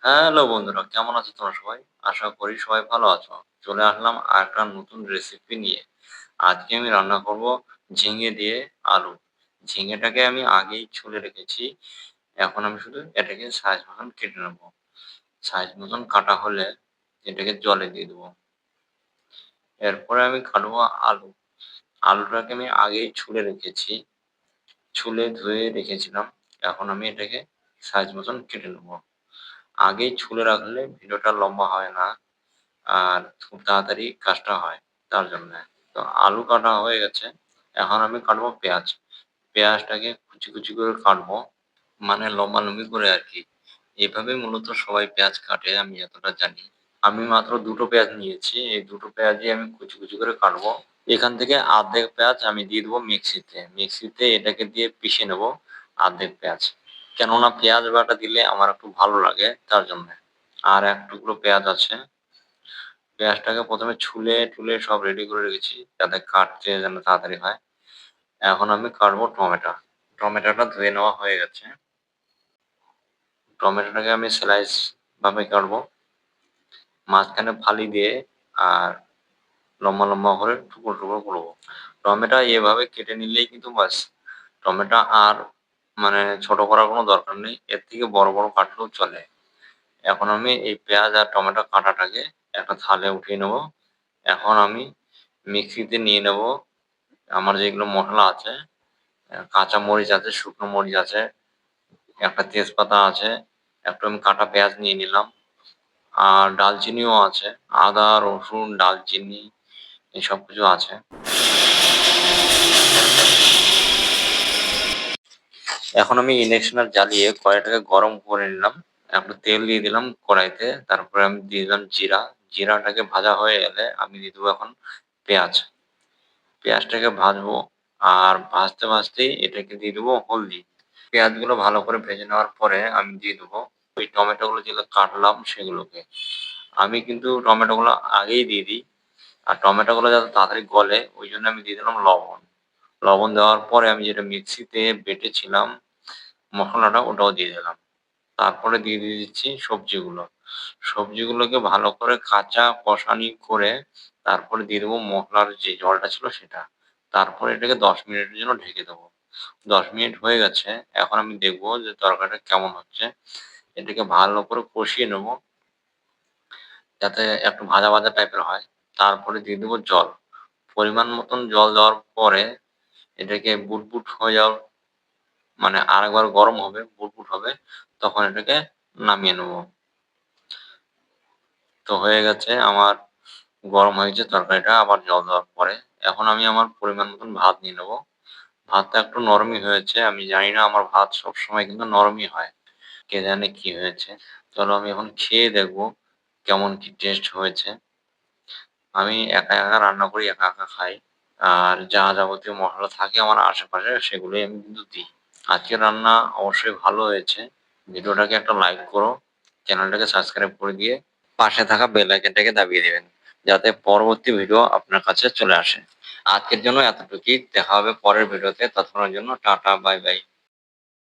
Hello বন্ধুরা, কেমন আছো তোমরা সবাই? আশা করি সবাই ভালো আছো। চলে আসলাম আরেকটা নতুন রেসিপি নিয়ে। আজকে আমি রান্না করব ঝিঙে দিয়ে আলু। ঝিঙেটাকে আমি আগেই ছুলে রেখেছি। এখন আমি শুধু এটাকে সাইজ মতন কেটে নেব। সাইজ মতন কাটা হলে এটাকে জলে দিয়ে দেবো। এরপরে আমি কাটবো আলু। আলুটাকে আমি আগেই ছুলে রেখেছি। ছুলে ধুয়ে রেখেছিলাম। এখন আমি এটাকে সাইজ মতন কেটে নেব। আগেই ছুলে রাখলে ভিডিওটা লম্বা হয় না। আর খুব তাড়াতাড়ি কাজটা হয় তার জন্যে। তো আলু কাটা হয়ে গেছে। এখন আমি কাটবো পেঁয়াজ। পেঁয়াজটাকে কুচি, কুচি করে কাটবো। মানে লম্বালম্বি করে আরকি। এভাবেই মূলত সবাই পেঁয়াজ কাটে আমি যতটা জানি। আমি মাত্র ২ টো পেঁয়াজ নিয়েছি। এই ২ টো পেঁয়াজই আমি কুচি, কুচি করে কাটবো। এখান থেকে আর্ধেক পেঁয়াজ আমি দিয়ে দেবো মিক্সিতে। মিক্সিতে এটাকে দিয়ে পিষে নেবো আর্ধেক পেঁয়াজ। কেননা পেঁয়াজ বাটা দিলে আমার একটু ভালো লাগে তার জন্যে। আর ১ টুকরো পেঁয়াজ আছে। পেঁয়াজটাকে ১ম এ ছুলে-টুলে সব রেডি করে রেখেছি, যাতে কাটতে যেন তাড়াতাড়ি হয়। এখন আমি কাটবো টমেটো। টমেটোটা ধুয়ে নেওয়া হয়ে গেছে। টমেটোটাকে আমি স্লাইস ভাবে কাটবো। মাঝখানে ফালি দিয়ে আর লম্বা, লম্বা করে টুকরো, টুকরো করবো। টমেটো এভাবে কেটে নিলেই কিন্তু ব্যাস, টমেটো আর মানে ছোট করার কোনো দরকার নেই। এর থেকে বড়, বড় কাটলেও চলে। এখন আমি এই পেঁয়াজ আর টমেটো কাটাটাকে একটা থালে উঠিয়ে নেবো। এখন আমি মিক্সিতে নিয়ে নেবো আমার যেগুলো মসলা আছে, কাঁচা মরিচ আছে, শুকনো মরিচ আছে, একটা তেজপাতা আছে, একটু আমি কাটা পেঁয়াজ নিয়ে নিলাম। আর ডালচিনিও আছে। আদা, রসুন, ডালচিনি এই সবকিছু আছে। এখন আমি ইন্ডাকশনটা জ্বালিয়ে কড়াইটাকে গরম করে নিলাম। একটু তেল দিয়ে দিলাম কড়াইতে। তারপরে আমি দিয়ে দিলাম জিরা। জিরাটাকে ভাজা হয়ে গেলে আমি দিয়ে দেবো এখন পেঁয়াজ। পেঁয়াজটাকে ভাজবো আর ভাজতে, ভাজতেই এটাকে দিয়ে দেবো হলদি। পেঁয়াজগুলো ভালো করে ভেজে নেওয়ার পরে আমি দিয়ে দেবো ওই টমেটোগুলো যেগুলো কাটলাম সেগুলোকে। আমি কিন্তু টমেটোগুলো আগেই দিয়ে দিই। আর টমেটোগুলো যাতে তাড়াতাড়ি গলে ওইজন্য আমি দিয়ে দিলাম লবণ। লবণ দেওয়ার পরে আমি যেটা মিক্সিতে বেটেছিলাম মসলাটা ওটাও দিয়ে দিলাম। তারপরে দিয়ে দিচ্ছি সবজিগুলো। সবজিগুলোকে ভালো করে কাঁচা কষানি করে তারপরে দিয়ে দেবো মসলার যে জলটা ছিল সেটা। তারপরে এটাকে ১০ মিনিটের জন্য ঢেকে দেবো। ১০ মিনিট হয়ে গেছে। এখন আমি দেখবো যে তরকারিটা কেমন হচ্ছে। এটাকে ভালো করে কষিয়ে নেবো যাতে একটু ভাজা, ভাজা টাইপের হয়। তারপরে দিয়ে দেবো জল। পরিমাণ মতন জল দেওয়ার পরে এটাকে বুটবুট হয়ে যাওয়ার মানে আরেকবার গরম হবে, বুটবুট হবে তখন এটাকে নামিয়ে নেবো। তো হয়ে গেছে আমার গরম হয়ে গেছে তরকারিটা আবার জল দেওয়ার পরে। এখন আমি আমার পরিমাণ মতন ভাত নিয়ে নেবো। ভাতটা একটু নরমই হয়েছে। আমি জানি না আমার ভাত সবসময় কিন্তু নরমই হয়। কে জানে কি হয়েছে। চলো আমি এখন খেয়ে দেখবো কেমন কি টেস্ট হয়েছে। আমি একা, একা রান্না করি, একা, একা খাই। আর যা যাবতীয় মসলা থাকে আমার আশেপাশে সেগুলোই আমি কিন্তু দিই। আজকের রান্না অবশ্যই ভালো হয়েছে। ভিডিওটাকে একটা লাইক করো, চ্যানেলটাকে সাবস্ক্রাইব করে দিয়ে পাশে থাকা বেল আইকনটাকে দাবিয়ে দিবেন। যাতে পরবর্তী ভিডিও আপনার কাছে চলে আসে। আজকের জন্য এতটুকুই। দেখা হবে পরের ভিডিওতে। ততক্ষণের জন্য টাটা, বাই, বাই।